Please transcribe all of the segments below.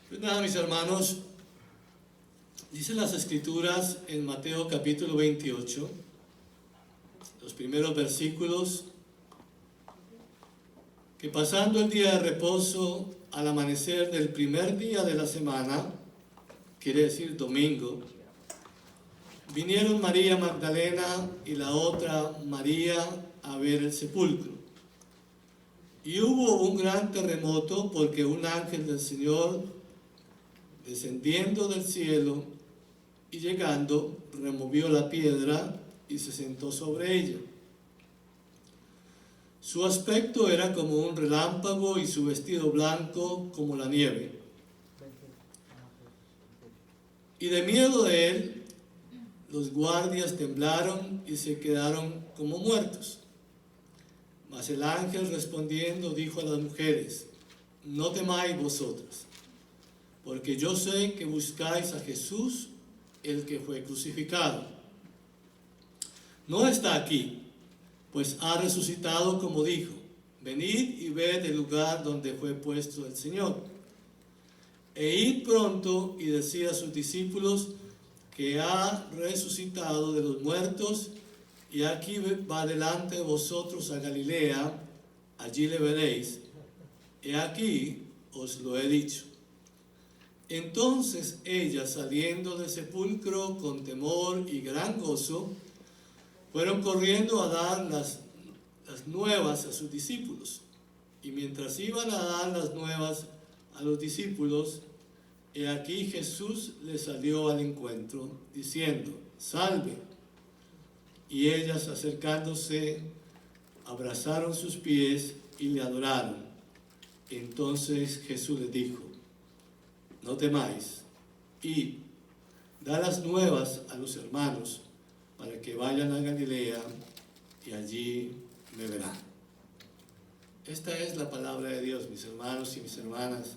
Pues nada, mis hermanos, dicen las Escrituras en Mateo capítulo 28, los primeros versículos, que pasando el día de reposo, al amanecer del primer día de la semana, quiere decir domingo, vinieron María Magdalena y la otra María a ver el sepulcro. Y hubo un gran terremoto porque un ángel del Señor, descendiendo del cielo y llegando, removió la piedra y se sentó sobre ella. Su aspecto era como un relámpago y su vestido blanco como la nieve. Y de miedo de él, los guardias temblaron y se quedaron como muertos. Mas el ángel respondiendo dijo a las mujeres: no temáis vosotras, porque yo sé que buscáis a Jesús, el que fue crucificado. No está aquí, pues ha resucitado como dijo. Venid y ved el lugar donde fue puesto el Señor. E id pronto y decid a sus discípulos que ha resucitado de los muertos, y aquí va delante de vosotros a Galilea, allí le veréis. He aquí os lo he dicho. Entonces ellas, saliendo del sepulcro con temor y gran gozo, fueron corriendo a dar las nuevas a sus discípulos. Y mientras iban a dar las nuevas a los discípulos, he aquí Jesús les salió al encuentro, diciendo: salve. Y ellas, acercándose, abrazaron sus pies y le adoraron. Entonces Jesús les dijo: no temáis, id, da las nuevas a los hermanos, para que vayan a Galilea, y allí me verán. Esta es la palabra de Dios, mis hermanos y mis hermanas.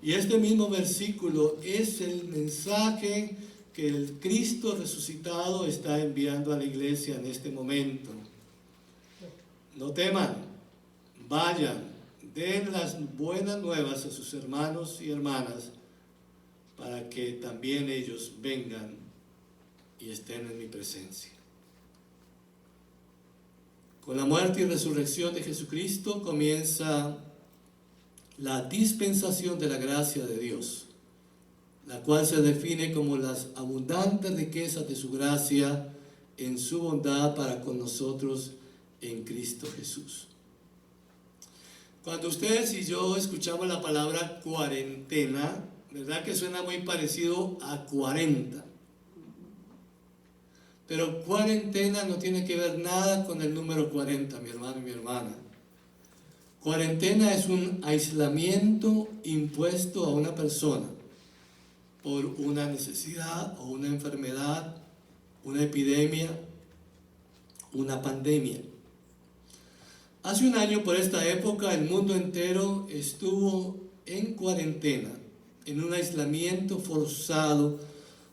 Y este mismo versículo es el mensaje que el Cristo resucitado está enviando a la iglesia en este momento. No teman, vayan, den las buenas nuevas a sus hermanos y hermanas, para que también ellos vengan y estén en mi presencia. Con la muerte y resurrección de Jesucristo comienza la dispensación de la gracia de Dios, la cual se define como las abundantes riquezas de su gracia en su bondad para con nosotros en Cristo Jesús. Cuando ustedes y yo escuchamos la palabra cuarentena, ¿verdad que suena muy parecido a 40? Pero cuarentena no tiene que ver nada con el número 40, mi hermano y mi hermana. Cuarentena es un aislamiento impuesto a una persona por una necesidad o una enfermedad, una epidemia, una pandemia. Hace un año por esta época el mundo entero estuvo en cuarentena, en un aislamiento forzado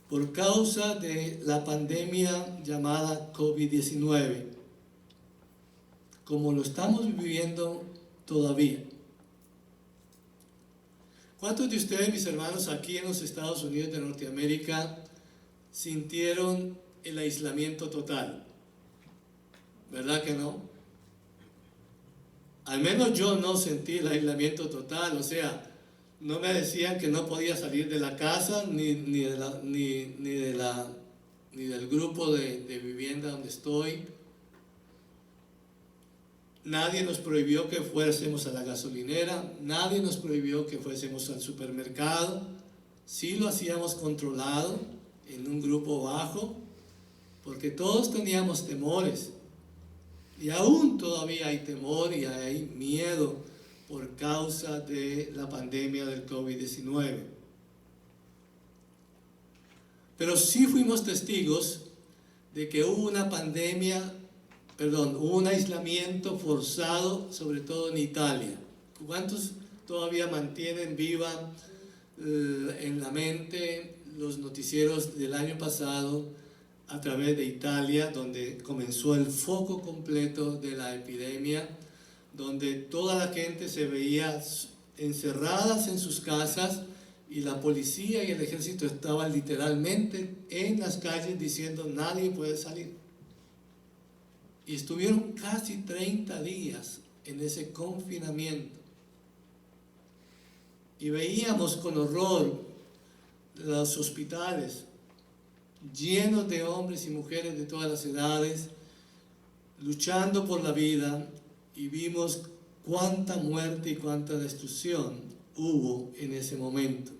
por causa de la pandemia llamada COVID-19, como lo estamos viviendo todavía. ¿Cuántos de ustedes, mis hermanos, aquí en los Estados Unidos de Norteamérica sintieron el aislamiento total? ¿Verdad que no? Al menos yo no sentí el aislamiento total, o sea, no me decían que no podía salir de la casa ni del grupo de vivienda donde estoy. Nadie nos prohibió que fuésemos a la gasolinera, nadie nos prohibió que fuésemos al supermercado. Sí lo hacíamos controlado, en un grupo bajo, porque todos teníamos temores. Y aún todavía hay temor y hay miedo por causa de la pandemia del COVID-19. Pero sí fuimos testigos de que hubo hubo un aislamiento forzado, sobre todo en Italia. ¿Cuántos todavía mantienen viva en la mente los noticieros del año pasado a través de Italia, donde comenzó el foco completo de la epidemia, donde toda la gente se veía encerradas en sus casas y la policía y el ejército estaban literalmente en las calles diciendo nadie puede salir. Y estuvieron casi 30 días en ese confinamiento. Y veíamos con horror los hospitales llenos de hombres y mujeres de todas las edades, luchando por la vida, y vimos cuánta muerte y cuánta destrucción hubo en ese momento.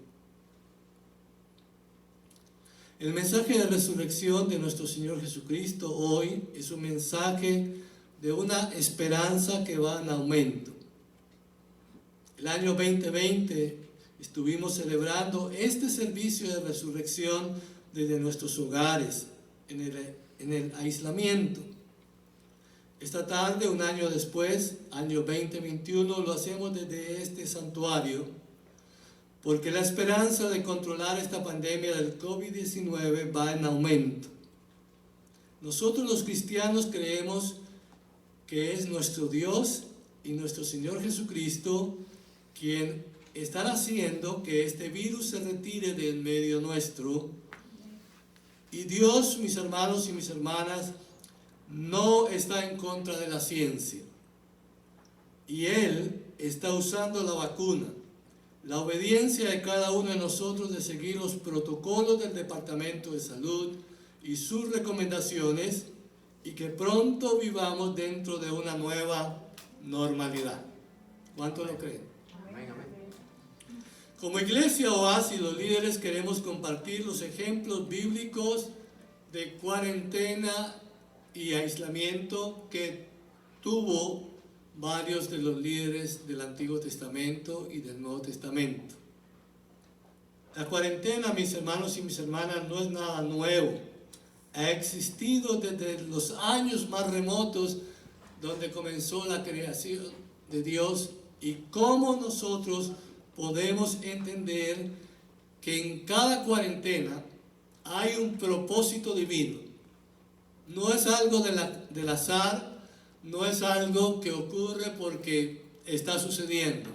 El mensaje de resurrección de nuestro Señor Jesucristo hoy es un mensaje de una esperanza que va en aumento. El año 2020 estuvimos celebrando este servicio de resurrección desde nuestros hogares, en el aislamiento. Esta tarde, un año después, año 2021, lo hacemos desde este santuario, porque la esperanza de controlar esta pandemia del COVID-19 va en aumento. Nosotros los cristianos creemos que es nuestro Dios y nuestro Señor Jesucristo quien están haciendo que este virus se retire de en medio nuestro. Y Dios, mis hermanos y mis hermanas, no está en contra de la ciencia. Y Él está usando la vacuna, la obediencia de cada uno de nosotros de seguir los protocolos del Departamento de Salud y sus recomendaciones, y que pronto vivamos dentro de una nueva normalidad. ¿Cuánto lo creen? Amén, amén. Como Iglesia Oasis, los líderes queremos compartir los ejemplos bíblicos de cuarentena y aislamiento que tuvo varios de los líderes del Antiguo Testamento y del Nuevo Testamento. La cuarentena, mis hermanos y mis hermanas, no es nada nuevo. Ha existido desde los años más remotos donde comenzó la creación de Dios, y cómo nosotros podemos entender que en cada cuarentena hay un propósito divino. No es algo del azar, no es algo que ocurre porque está sucediendo.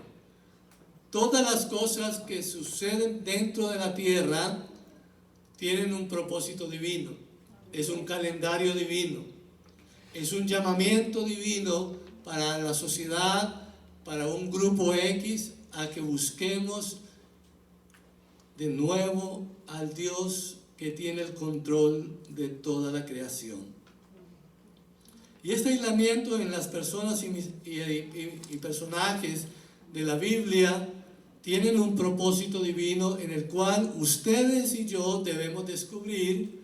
Todas las cosas que suceden dentro de la tierra tienen un propósito divino. Es un calendario divino. Es un llamamiento divino para la sociedad, para un grupo X, a que busquemos de nuevo al Dios que tiene el control de toda la creación. Y este aislamiento en las personas y personajes de la Biblia tienen un propósito divino en el cual ustedes y yo debemos descubrir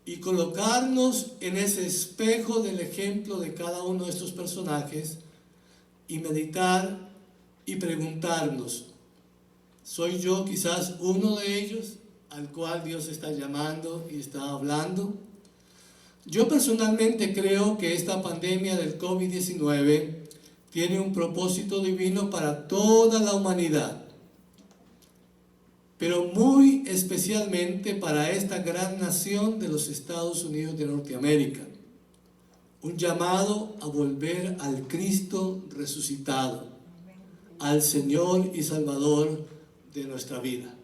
y colocarnos en ese espejo del ejemplo de cada uno de estos personajes y meditar y preguntarnos, ¿soy yo quizás uno de ellos al cual Dios está llamando y está hablando? Yo personalmente creo que esta pandemia del COVID-19 tiene un propósito divino para toda la humanidad, pero muy especialmente para esta gran nación de los Estados Unidos de Norteamérica. Un llamado a volver al Cristo resucitado, al Señor y Salvador de nuestra vida.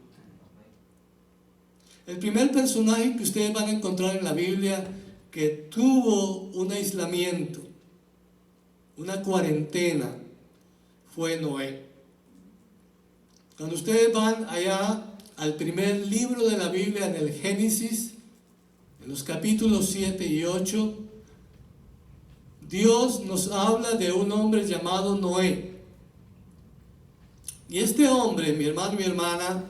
El primer personaje que ustedes van a encontrar en la Biblia que tuvo un aislamiento, una cuarentena, fue Noé. Cuando ustedes van allá al primer libro de la Biblia, en el Génesis, en los capítulos 7 y 8, Dios nos habla de un hombre llamado Noé. Y este hombre, mi hermano y mi hermana,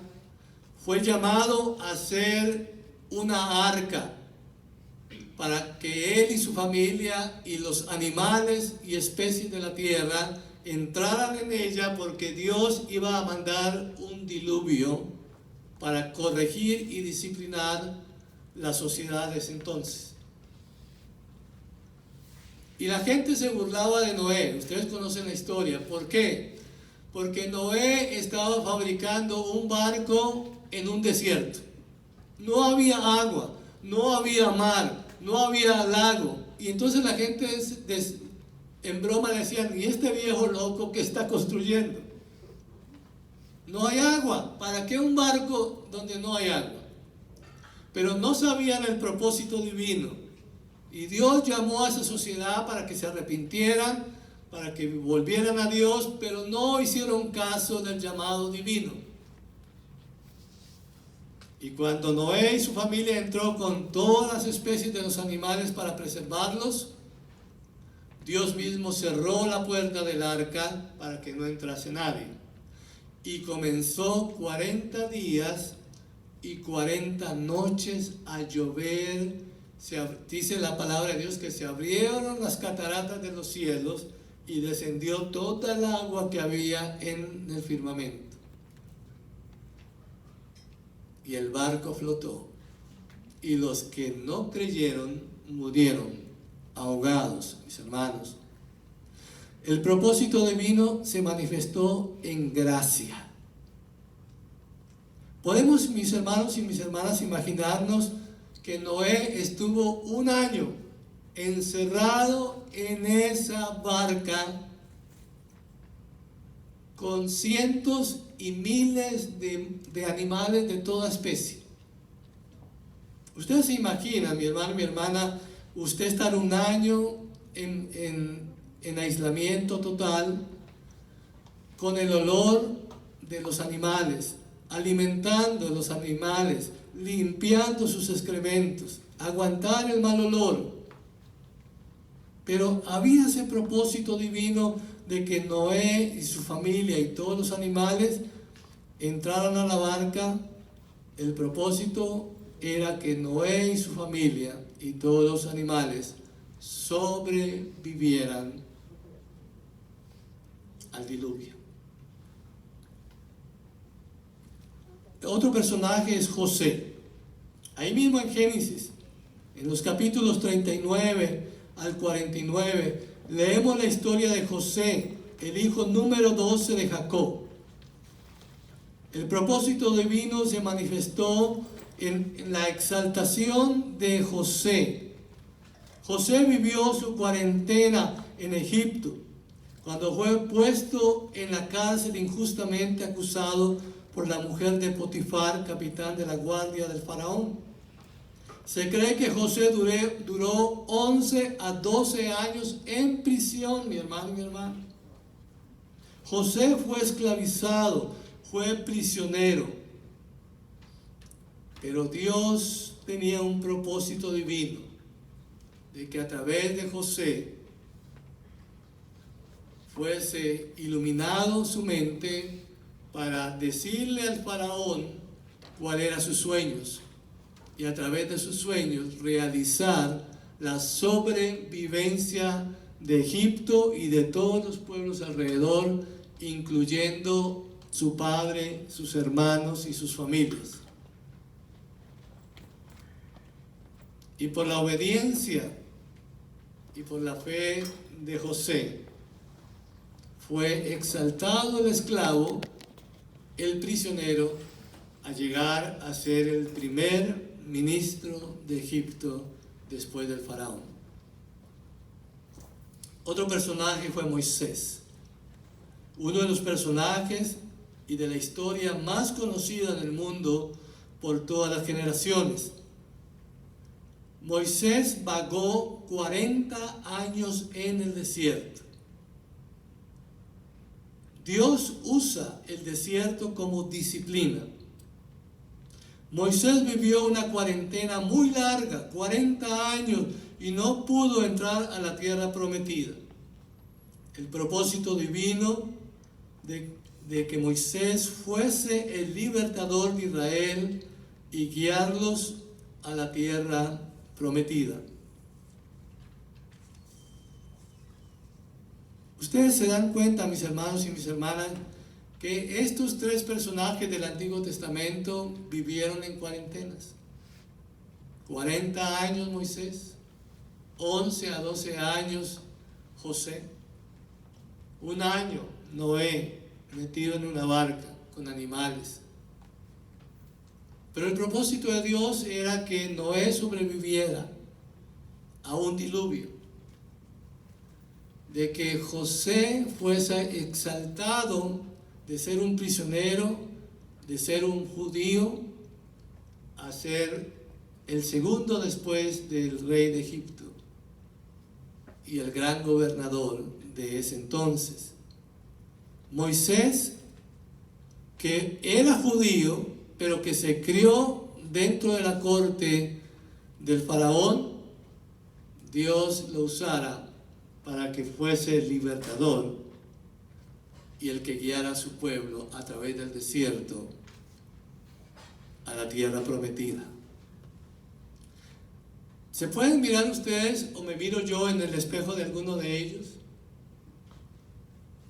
fue llamado a ser una arca para que él y su familia y los animales y especies de la tierra entraran en ella, porque Dios iba a mandar un diluvio para corregir y disciplinar las sociedades entonces. Y la gente se burlaba de Noé. Ustedes conocen la historia. ¿Por qué? Porque Noé estaba fabricando un barco en un desierto. No había agua, no había mar, no había lago. Y entonces la gente en broma le decían, ¿y este viejo loco que está construyendo? no hay agua. ¿Para qué un barco donde no hay agua? Pero no sabían el propósito divino. Y Dios llamó a esa sociedad para que se arrepintieran, para que volvieran a Dios, pero no hicieron caso del llamado divino. Y cuando Noé y su familia entró con todas las especies de los animales para preservarlos, Dios mismo cerró la puerta del arca para que no entrase nadie. Y comenzó 40 días y 40 noches a llover. Dice la palabra de Dios que se abrieron las cataratas de los cielos y descendió toda el agua que había en el firmamento. Y el barco flotó. Y los que no creyeron murieron ahogados, mis hermanos. El propósito divino se manifestó en gracia. Podemos, mis hermanos y mis hermanas, imaginarnos que Noé estuvo un año encerrado en esa barca con cientos y miles de animales de toda especie. Ustedes se imaginan, mi hermano, mi hermana, usted estar un año en aislamiento total, con el olor de los animales, alimentando a los animales, limpiando sus excrementos, aguantar el mal olor. Pero había ese propósito divino de que Noé y su familia y todos los animales entraran a la barca. El propósito era que Noé y su familia y todos los animales sobrevivieran al diluvio. Otro personaje es José. Ahí mismo en Génesis, en los capítulos 39 al 49, leemos la historia de José, el hijo número 12 de Jacob. El propósito divino se manifestó en la exaltación de José. José vivió su cuarentena en Egipto, cuando fue puesto en la cárcel injustamente acusado por la mujer de Potifar, capitán de la guardia del faraón. Se cree que José duró 11 a 12 años en prisión, mi hermano y mi hermana. José fue esclavizado, fue prisionero. Pero Dios tenía un propósito divino, de que a través de José fuese iluminado su mente para decirle al faraón cuáles eran sus sueños, y a través de sus sueños realizar la sobrevivencia de Egipto y de todos los pueblos alrededor, incluyendo su padre, sus hermanos y sus familias. Y por la obediencia y por la fe de José, fue exaltado el esclavo, el prisionero, a llegar a ser el primer ministro de Egipto después del faraón. Otro personaje fue Moisés, uno de los personajes y de la historia más conocida en el mundo por todas las generaciones. Moisés vagó 40 años en el desierto. Dios usa el desierto como disciplina. Moisés vivió una cuarentena muy larga, 40 años, y no pudo entrar a la tierra prometida. El propósito divino de que Moisés fuese el libertador de Israel y guiarlos a la tierra prometida. Ustedes se dan cuenta, mis hermanos y mis hermanas, que estos tres personajes del Antiguo Testamento vivieron en cuarentenas. 40 años Moisés, 11 a 12 años José, un año Noé metido en una barca con animales. Pero el propósito de Dios era que Noé sobreviviera a un diluvio, de que José fuese exaltado de ser un prisionero, de ser un judío, a ser el segundo después del rey de Egipto y el gran gobernador de ese entonces. Moisés, que era judío, pero que se crió dentro de la corte del faraón, Dios lo usara para que fuese el libertador y el que guiara a su pueblo a través del desierto a la tierra prometida. ¿Se pueden mirar ustedes o me miro yo en el espejo de alguno de ellos?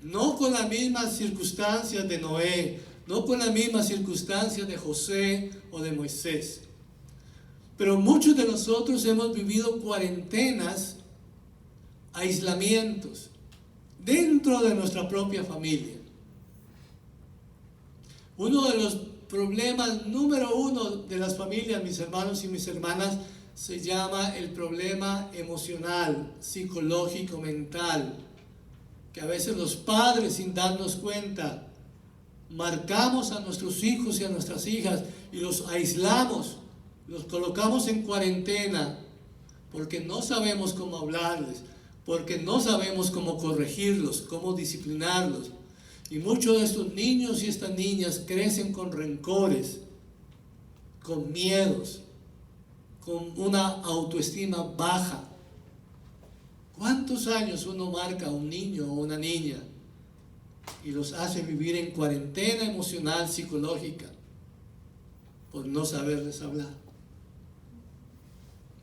No con las mismas circunstancias de Noé, no con las mismas circunstancias de José o de Moisés. Pero muchos de nosotros hemos vivido cuarentenas, aislamientos, dentro de nuestra propia familia. Uno de los problemas número uno de las familias, mis hermanos y mis hermanas, se llama el problema emocional, psicológico, mental, que a veces los padres, sin darnos cuenta, marcamos a nuestros hijos y a nuestras hijas y los aislamos, los colocamos en cuarentena, porque no sabemos cómo hablarles, porque no sabemos cómo corregirlos, cómo disciplinarlos. Y muchos de estos niños y estas niñas crecen con rencores, con miedos, con una autoestima baja. ¿Cuántos años uno marca a un niño o una niña y los hace vivir en cuarentena emocional, psicológica, por no saberles hablar?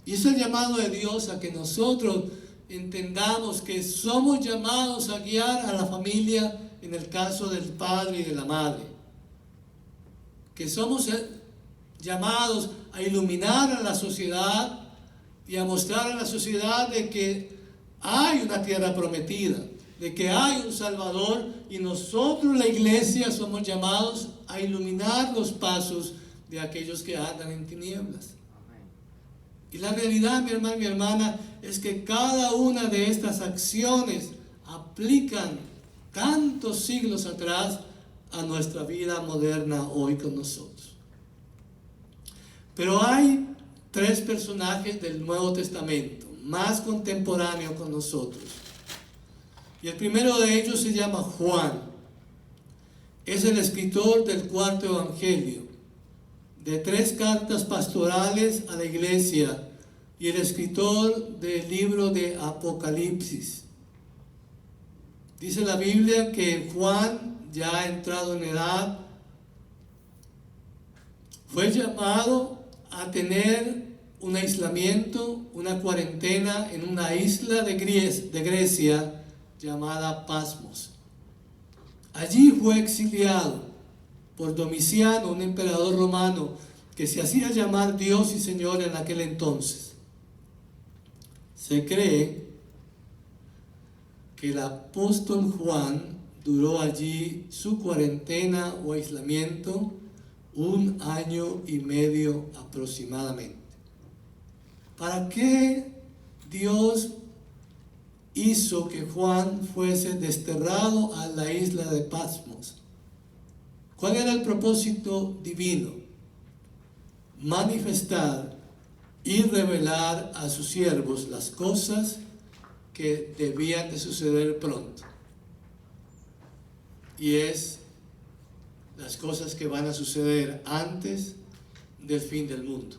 Y es el llamado de Dios a que nosotros entendamos que somos llamados a guiar a la familia en el caso del padre y de la madre, que somos llamados a iluminar a la sociedad y a mostrar a la sociedad de que hay una tierra prometida, de que hay un Salvador, y nosotros, la iglesia, somos llamados a iluminar los pasos de aquellos que andan en tinieblas. Y la realidad, mi hermano y mi hermana, es que cada una de estas acciones aplican tantos siglos atrás a nuestra vida moderna hoy con nosotros. Pero hay tres personajes del Nuevo Testamento más contemporáneos con nosotros. Y el primero de ellos se llama Juan. Es el escritor del cuarto evangelio, de 3 cartas pastorales a la iglesia y el escritor del libro de Apocalipsis. Dice la Biblia que Juan, ya entrado en edad, fue llamado a tener un aislamiento, una cuarentena en una isla de Grecia llamada Pasmos. Allí fue exiliado por Domiciano, un emperador romano que se hacía llamar Dios y Señor en aquel entonces. Se cree que el apóstol Juan duró allí su cuarentena o aislamiento 1 año y medio aproximadamente. ¿Para qué Dios hizo que Juan fuese desterrado a la isla de Patmos? ¿Cuál era el propósito divino? Manifestar y revelar a sus siervos las cosas que debían de suceder pronto. Y es las cosas que van a suceder antes del fin del mundo.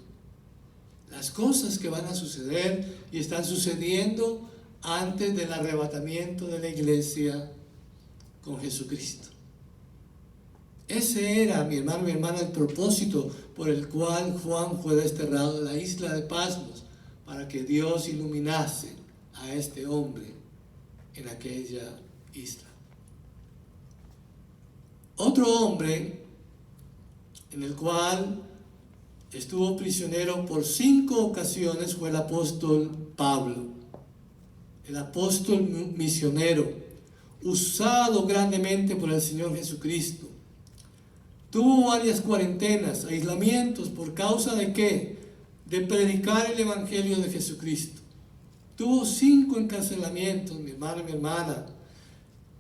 Las cosas que van a suceder y están sucediendo antes del arrebatamiento de la iglesia con Jesucristo. Ese era, mi hermano, mi hermana, el propósito por el cual Juan fue desterrado de la isla de Patmos, para que Dios iluminase a este hombre en aquella isla. Otro hombre en el cual estuvo prisionero por 5 ocasiones fue el apóstol Pablo, el apóstol misionero, usado grandemente por el Señor Jesucristo. Tuvo varias cuarentenas, aislamientos, ¿por causa de qué? De predicar el Evangelio de Jesucristo. Tuvo 5 encarcelamientos, mi hermano y mi hermana.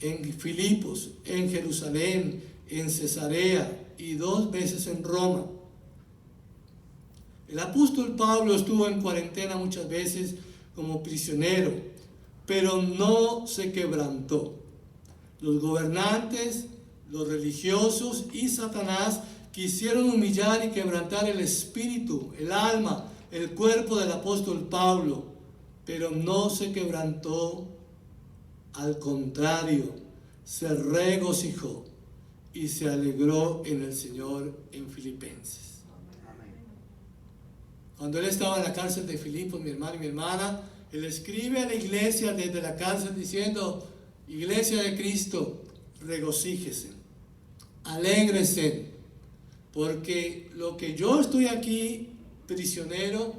en Filipos, en Jerusalén, en Cesarea y 2 veces en Roma. El apóstol Pablo estuvo en cuarentena muchas veces como prisionero, pero no se quebrantó. Los gobernantes, los religiosos y Satanás quisieron humillar y quebrantar el espíritu, el alma, el cuerpo del apóstol Pablo, pero no se quebrantó. Al contrario, se regocijó y se alegró en el Señor en Filipenses. Cuando él estaba en la cárcel de Filipos, mi hermano y mi hermana, él escribe a la iglesia desde la cárcel diciendo: Iglesia de Cristo, regocíjese, alégrese, porque lo que yo estoy aquí prisionero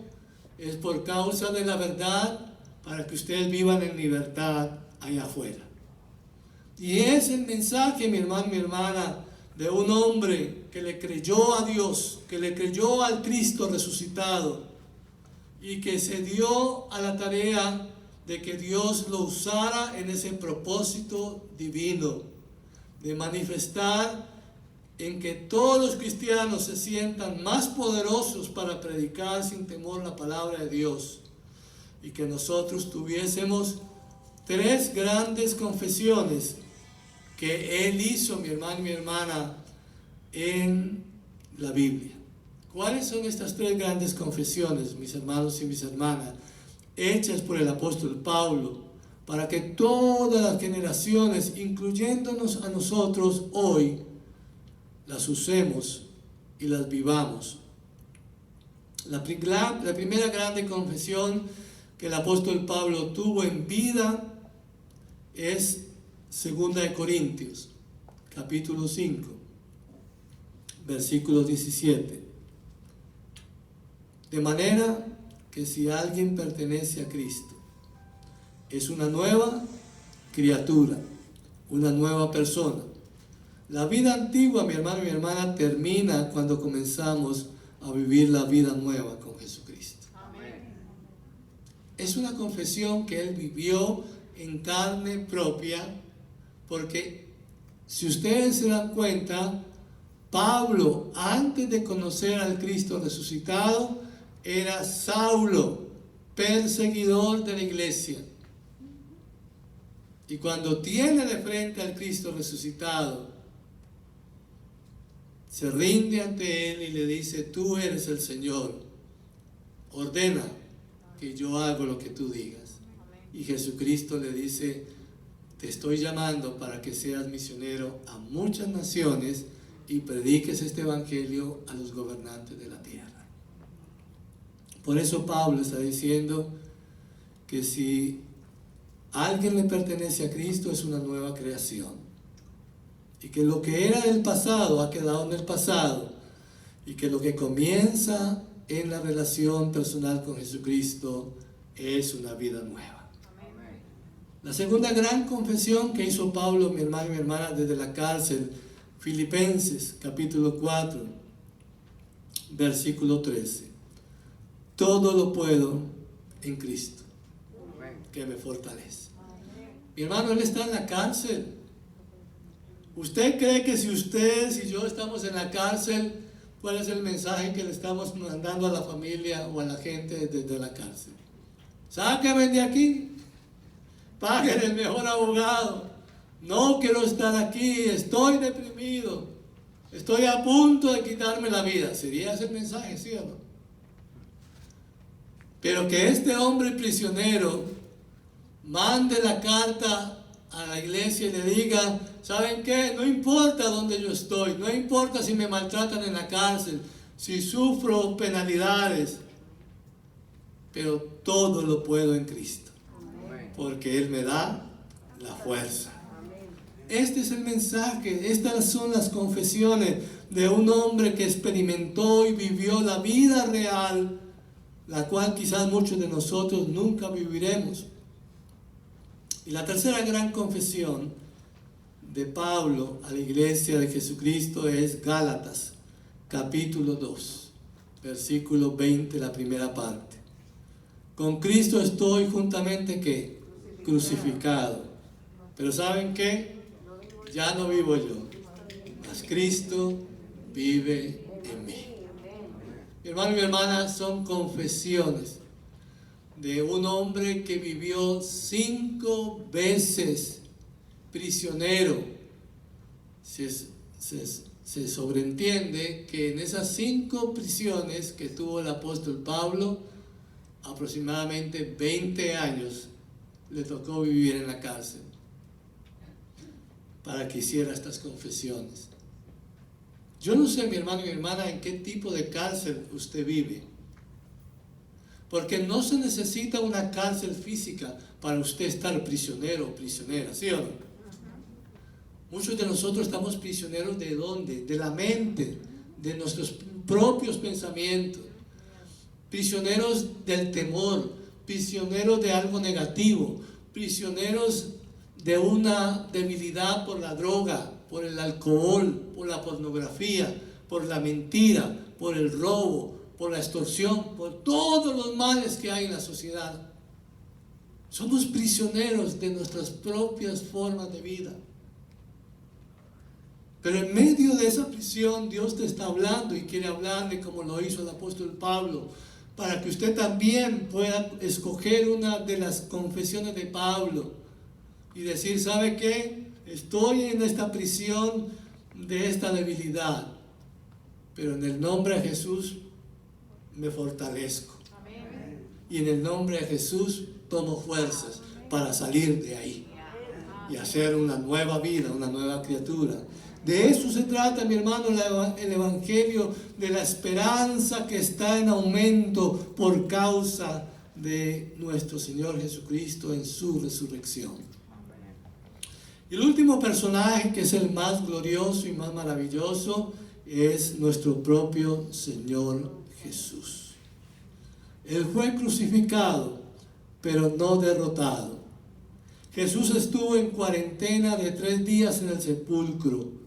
es por causa de la verdad, para que ustedes vivan en libertad allá afuera. Y es el mensaje, mi hermano y mi hermana, de un hombre que le creyó a Dios, que le creyó al Cristo resucitado y que se dio a la tarea de que Dios lo usara en ese propósito divino, de manifestar en que todos los cristianos se sientan más poderosos para predicar sin temor la palabra de Dios, y que nosotros tuviésemos 3 grandes confesiones que él hizo, mi hermano y mi hermana, en la Biblia. ¿Cuáles son estas 3 grandes confesiones, mis hermanos y mis hermanas, hechas por el apóstol Pablo, para que todas las generaciones, incluyéndonos a nosotros hoy, las usemos y las vivamos? La primera grande confesión que el apóstol Pablo tuvo en vida es 2 de Corintios, capítulo 5, versículo 17. De manera que si alguien pertenece a Cristo, es una nueva criatura, una nueva persona. La vida antigua, mi hermano y mi hermana, termina cuando comenzamos a vivir la vida nueva con Jesucristo. Amén. Es una confesión que él vivió en carne propia, porque si ustedes se dan cuenta, Pablo, antes de conocer al Cristo resucitado, era Saulo, perseguidor de la iglesia. Y cuando tiene de frente al Cristo resucitado, se rinde ante él y le dice: tú eres el Señor, ordena que yo hago lo que tú digas. Y Jesucristo le dice: te estoy llamando para que seas misionero a muchas naciones y prediques este evangelio a los gobernantes de la tierra. Por eso Pablo está diciendo que si alguien le pertenece a Cristo, es una nueva creación, y que lo que era del pasado ha quedado en el pasado, y que lo que comienza en la relación personal con Jesucristo es una vida nueva. La segunda gran confesión que hizo Pablo, mi hermano y mi hermana, desde la cárcel, Filipenses capítulo 4, versículo 13. Todo lo puedo en Cristo, que me fortalece. Mi hermano, él está en la cárcel. ¿Usted cree que si ustedes y yo estamos en la cárcel, cuál es el mensaje que le estamos mandando a la familia o a la gente desde la cárcel? Sáquenme de aquí, paguen el mejor abogado, no quiero estar aquí, estoy deprimido, estoy a punto de quitarme la vida. ¿Sería ese el mensaje, sí o no? Pero que este hombre prisionero mande la carta a la iglesia y le diga: ¿saben qué? No importa dónde yo estoy, no importa si me maltratan en la cárcel, si sufro penalidades, pero todo lo puedo en Cristo, porque Él me da la fuerza. Este es el mensaje, estas son las confesiones de un hombre que experimentó y vivió la vida real, la cual quizás muchos de nosotros nunca viviremos. Y la tercera gran confesión de Pablo a la iglesia de Jesucristo es Gálatas, capítulo 2, versículo 20, la primera parte. Con Cristo estoy juntamente, ¿qué? Crucificado. Pero ¿saben qué? Ya no vivo yo, mas Cristo vive en mí. Mi hermano y mi hermana, son confesiones de un hombre que vivió 5 veces prisionero. Se sobreentiende que en esas 5 prisiones que tuvo el apóstol Pablo, aproximadamente 20 años le tocó vivir en la cárcel para que hiciera estas confesiones. Yo no sé, mi hermano y mi hermana, en qué tipo de cárcel usted vive, porque no se necesita una cárcel física para usted estar prisionero o prisionera, ¿sí o no? Muchos de nosotros estamos prisioneros ¿de dónde? De la mente, de nuestros propios pensamientos, prisioneros del temor, prisioneros de algo negativo, prisioneros de una debilidad por la droga, por el alcohol, por la pornografía, por la mentira, por el robo, por la extorsión, por todos los males que hay en la sociedad. Somos prisioneros de nuestras propias formas de vida. Pero en medio de esa prisión Dios te está hablando y quiere hablarle como lo hizo el apóstol Pablo, para que usted también pueda escoger una de las confesiones de Pablo y decir, ¿sabe qué? Estoy en esta prisión de esta debilidad, pero en el nombre de Jesús me fortalezco. Amén. Y en el nombre de Jesús tomo fuerzas para salir de ahí y hacer una nueva vida, una nueva criatura. De eso se trata, mi hermano, el Evangelio de la esperanza que está en aumento por causa de nuestro Señor Jesucristo en su resurrección. Y el último personaje, que es el más glorioso y más maravilloso, es nuestro propio Señor Jesús. Él fue crucificado, pero no derrotado. Jesús estuvo en cuarentena de 3 días en el sepulcro,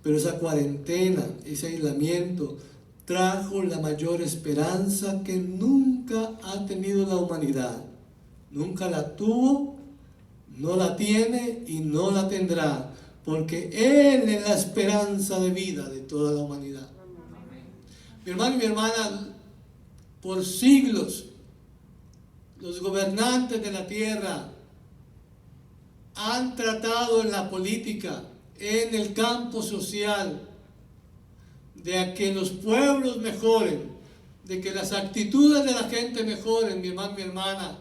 pero esa cuarentena, ese aislamiento, trajo la mayor esperanza que nunca ha tenido la humanidad. Nunca la tuvo, no la tiene y no la tendrá, porque Él es la esperanza de vida de toda la humanidad. Mi hermano y mi hermana, por siglos, los gobernantes de la tierra han tratado en la política, en el campo social, de que los pueblos mejoren, de que las actitudes de la gente mejoren, mi hermano, mi hermana.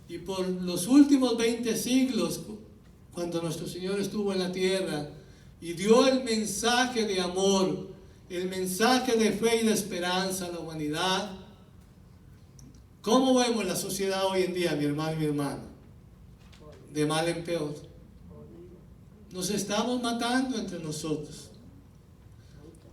Y por los últimos 20 siglos, cuando nuestro Señor estuvo en la tierra y dio el mensaje de amor, el mensaje de fe y de esperanza a la humanidad, ¿cómo vemos la sociedad hoy en día, mi hermano y mi hermana? De mal en peor. Nos estamos matando entre nosotros.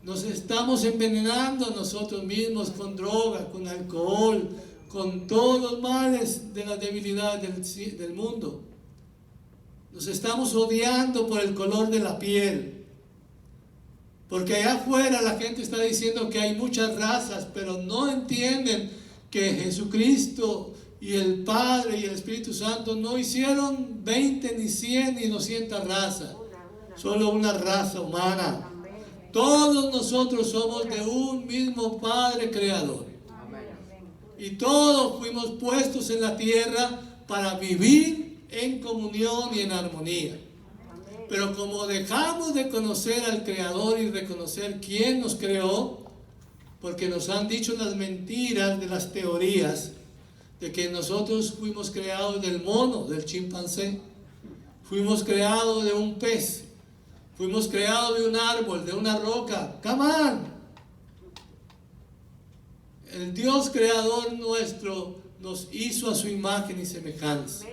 Nos estamos envenenando nosotros mismos con droga, con alcohol, con todos los males de la debilidad del mundo. Nos estamos odiando por el color de la piel. Porque allá afuera la gente está diciendo que hay muchas razas, pero no entienden que Jesucristo y el Padre y el Espíritu Santo no hicieron 20, ni 100, ni 200 razas. Solo una raza humana. Todos nosotros somos de un mismo Padre Creador. Y todos fuimos puestos en la tierra para vivir en comunión y en armonía. Pero como dejamos de conocer al Creador y reconocer quién nos creó, porque nos han dicho las mentiras de las teorías, de que nosotros fuimos creados del mono, del chimpancé, fuimos creados de un pez, fuimos creados de un árbol, de una roca. ¡Come on! El Dios creador nuestro nos hizo a su imagen y semejanza.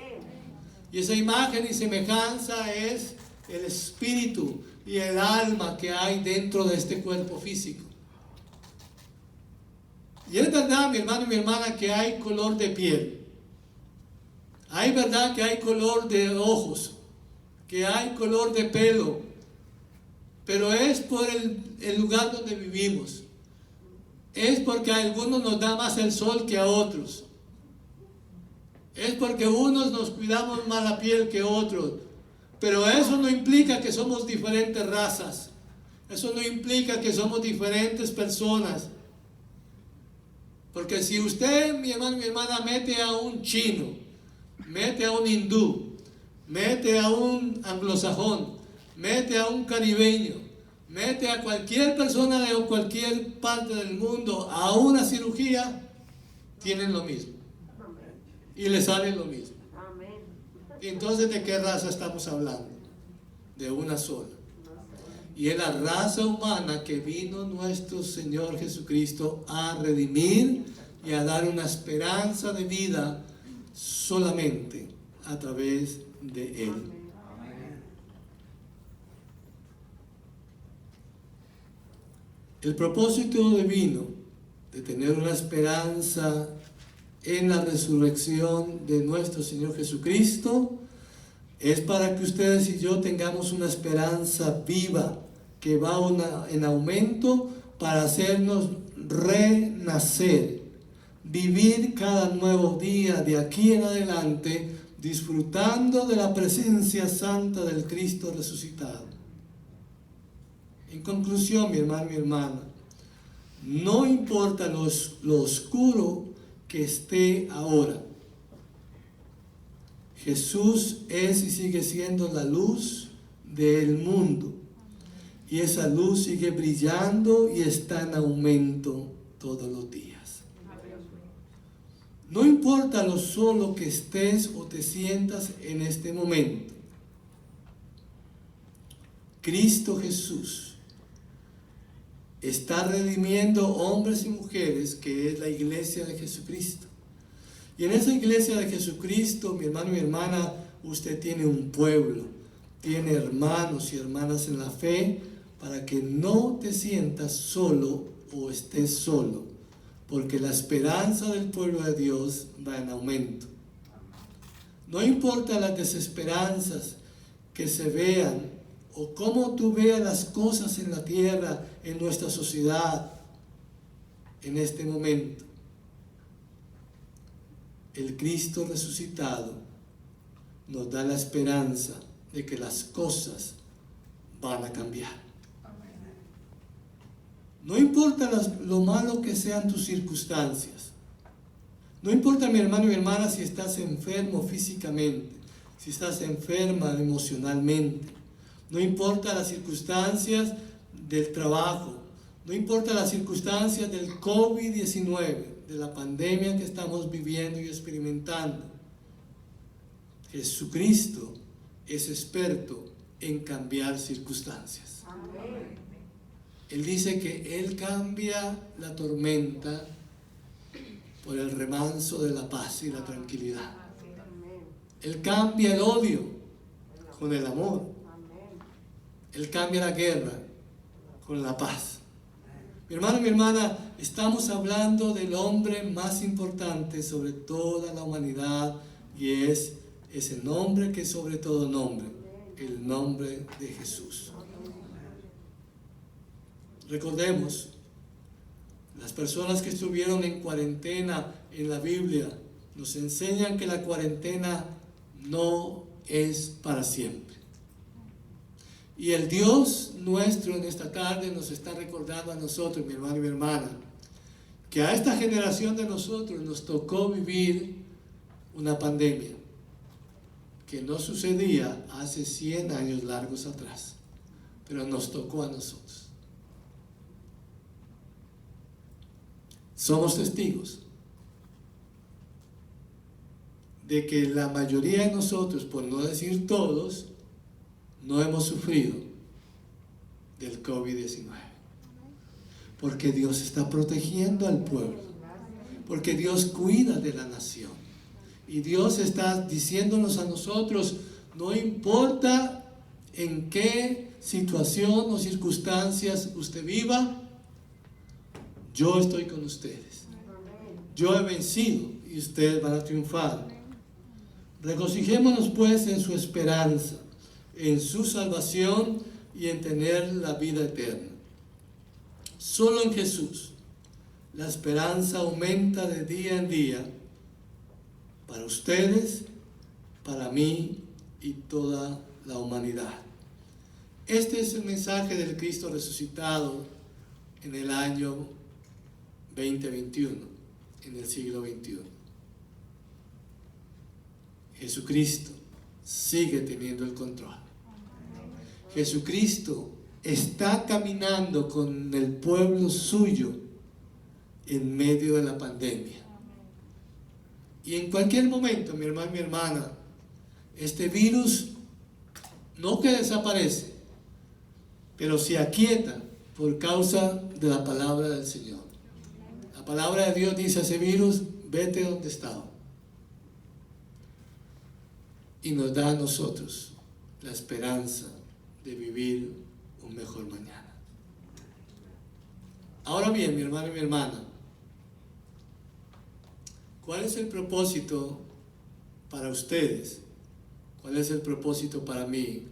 Y esa imagen y semejanza es el espíritu y el alma que hay dentro de este cuerpo físico. Y es verdad, mi hermano y mi hermana, que hay color de piel. Hay verdad que hay color de ojos, que hay color de pelo. Pero es por el lugar donde vivimos. Es porque a algunos nos da más el sol que a otros. Es porque unos nos cuidamos más la piel que otros. Pero eso no implica que somos diferentes razas. Eso no implica que somos diferentes personas. Porque si usted, mi hermano, mi hermana, mete a un chino, mete a un hindú, mete a un anglosajón, mete a un caribeño, mete a cualquier persona de cualquier parte del mundo a una cirugía, tienen lo mismo. Y le sale lo mismo. Entonces, ¿de qué raza estamos hablando? De una sola. Y es la raza humana que vino nuestro Señor Jesucristo a redimir y a dar una esperanza de vida solamente a través de Él. El propósito divino de tener una esperanza en la resurrección de nuestro Señor Jesucristo es para que ustedes y yo tengamos una esperanza viva que va en aumento para hacernos renacer, vivir cada nuevo día de aquí en adelante disfrutando de la presencia santa del Cristo resucitado. En conclusión, mi hermano, mi hermana, no importa lo oscuro que esté ahora, Jesús es y sigue siendo la luz del mundo. Y esa luz sigue brillando y está en aumento todos los días. No importa lo solo que estés o te sientas en este momento. Cristo Jesús está redimiendo hombres y mujeres, que es la iglesia de Jesucristo. Y en esa iglesia de Jesucristo, mi hermano y mi hermana, usted tiene un pueblo, tiene hermanos y hermanas en la fe, para que no te sientas solo o estés solo, porque la esperanza del pueblo de Dios va en aumento. No importa las desesperanzas que se vean o cómo tú veas las cosas en la tierra, en nuestra sociedad, en este momento. El Cristo resucitado nos da la esperanza de que las cosas van a cambiar. No importa lo malo que sean tus circunstancias. No importa, mi hermano y mi hermana, si estás enfermo físicamente, si estás enferma emocionalmente. No importa las circunstancias del trabajo. No importa las circunstancias del COVID-19, de la pandemia que estamos viviendo y experimentando. Jesucristo es experto en cambiar circunstancias. Amén. Él dice que Él cambia la tormenta por el remanso de la paz y la tranquilidad. Él cambia el odio con el amor. Él cambia la guerra con la paz. Mi hermano y mi hermana, estamos hablando del hombre más importante sobre toda la humanidad, y es ese nombre que es sobre todo nombre, el nombre de Jesús. Recordemos, las personas que estuvieron en cuarentena en la Biblia nos enseñan que la cuarentena no es para siempre. Y el Dios nuestro en esta tarde nos está recordando a nosotros, mi hermano y mi hermana, que a esta generación de nosotros nos tocó vivir una pandemia que no sucedía hace 100 años largos atrás, pero nos tocó a nosotros. Somos testigos de que la mayoría de nosotros, por no decir todos, no hemos sufrido del COVID-19. Porque Dios está protegiendo al pueblo. Porque Dios cuida de la nación. Y Dios está diciéndonos a nosotros, no importa en qué situación o circunstancias usted viva, yo estoy con ustedes. Yo he vencido y ustedes van a triunfar. Regocijémonos pues en su esperanza, en su salvación y en tener la vida eterna. Solo en Jesús la esperanza aumenta de día en día para ustedes, para mí y toda la humanidad. Este es el mensaje del Cristo resucitado en el año 2021, en el siglo XXI. Jesucristo sigue teniendo el control. Jesucristo está caminando con el pueblo suyo en medio de la pandemia. Y en cualquier momento, mi hermano, mi hermana, este virus no que desaparece, pero se aquieta por causa de la palabra del Señor. La palabra de Dios dice a ese virus: vete donde estaba. Y nos da a nosotros la esperanza de vivir un mejor mañana. Ahora bien, mi hermano y mi hermana, ¿cuál es el propósito para ustedes? ¿Cuál es el propósito para mí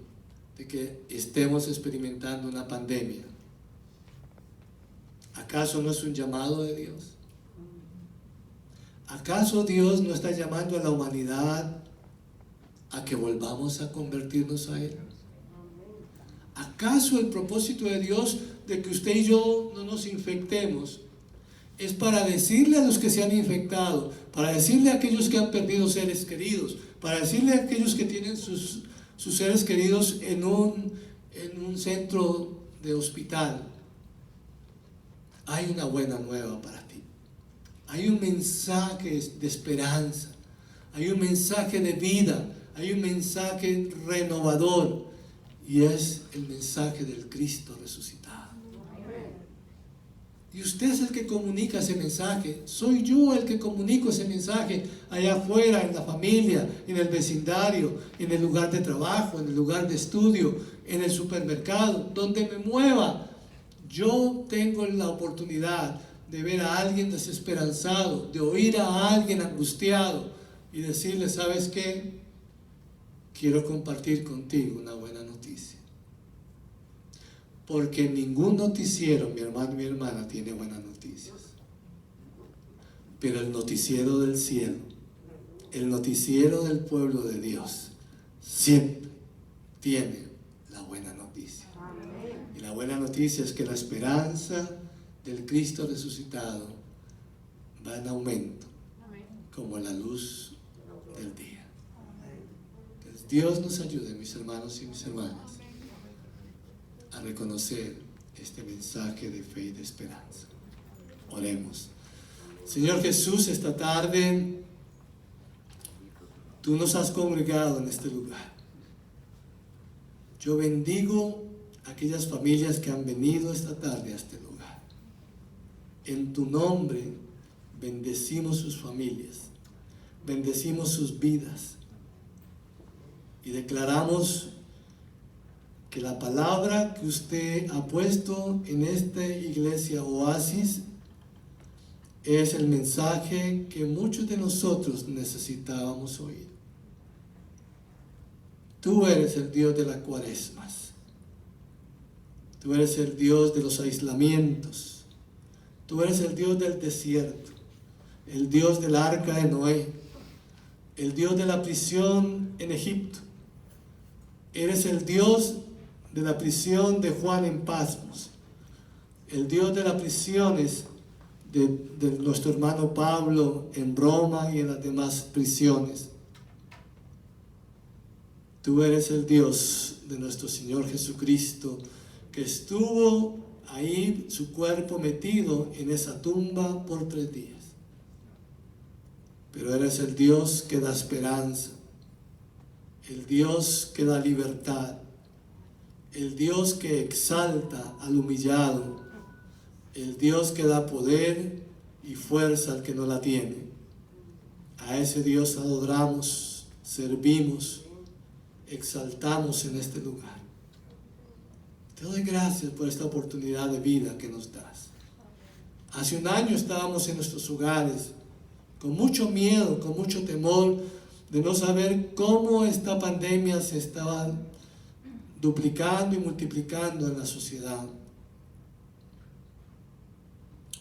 de que estemos experimentando una pandemia? ¿Acaso no es un llamado de Dios? ¿Acaso Dios no está llamando a la humanidad a que volvamos a convertirnos a Él? ¿Acaso el propósito de Dios de que usted y yo no nos infectemos es para decirle a los que se han infectado, para decirle a aquellos que han perdido seres queridos, para decirle a aquellos que tienen sus seres queridos en un centro de hospital: hay una buena nueva para ti, hay un mensaje de esperanza, hay un mensaje de vida, hay un mensaje renovador, y es el mensaje del Cristo resucitado? Y usted es el que comunica ese mensaje. Soy yo el que comunico ese mensaje allá afuera, en la familia, en el vecindario, en el lugar de trabajo, en el lugar de estudio, en el supermercado, donde me mueva. Yo tengo la oportunidad de ver a alguien desesperanzado, de oír a alguien angustiado y decirle: ¿sabes qué? Quiero compartir contigo una buena noticia. Porque ningún noticiero, mi hermano y mi hermana, tiene buenas noticias. Pero el noticiero del cielo, el noticiero del pueblo de Dios, siempre tiene la buena noticia. Y la buena noticia es que la esperanza del Cristo resucitado va en aumento, como la luz del día. Que Dios nos ayude, mis hermanos y mis hermanas, a reconocer este mensaje de fe y de esperanza. Oremos. Señor Jesús, esta tarde tú nos has congregado en este lugar. Yo bendigo a aquellas familias que han venido esta tarde a este lugar. En tu nombre bendecimos sus familias, bendecimos sus vidas y declaramos que la palabra que usted ha puesto en esta iglesia Oasis es el mensaje que muchos de nosotros necesitábamos oír. Tú eres el Dios de las cuaresmas. Tú eres el Dios de los aislamientos. Tú eres el Dios del desierto, el Dios del arca de Noé, el Dios de la prisión en Egipto. Eres el Dios de la prisión de Juan en Patmos, el Dios de las prisiones de nuestro hermano Pablo en Roma y en las demás prisiones. Tú eres el Dios de nuestro Señor Jesucristo, que estuvo ahí, su cuerpo metido en esa tumba por 3 días. Pero eres el Dios que da esperanza, el Dios que da libertad, el Dios que exalta al humillado, el Dios que da poder y fuerza al que no la tiene. A ese Dios adoramos, servimos, exaltamos en este lugar. Te doy gracias por esta oportunidad de vida que nos das. Hace un año estábamos en nuestros hogares con mucho miedo, con mucho temor de no saber cómo esta pandemia se estaba duplicando y multiplicando en la sociedad.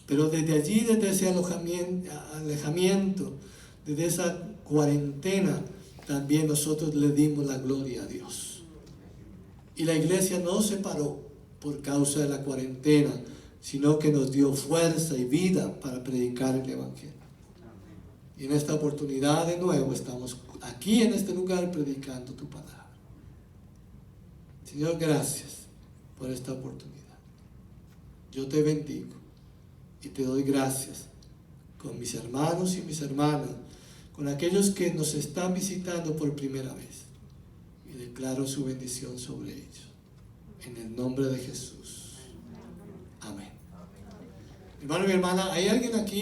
Pero desde allí, desde ese alejamiento, desde esa cuarentena, también nosotros le dimos la gloria a Dios. Y la iglesia no se paró por causa de la cuarentena, sino que nos dio fuerza y vida para predicar el Evangelio. Y en esta oportunidad de nuevo estamos aquí en este lugar predicando tu palabra. Señor, gracias por esta oportunidad. Yo te bendigo y te doy gracias con mis hermanos y mis hermanas, con aquellos que nos están visitando por primera vez. Y declaro su bendición sobre ellos. En el nombre de Jesús. Amén. Hermano y hermana, ¿hay alguien aquí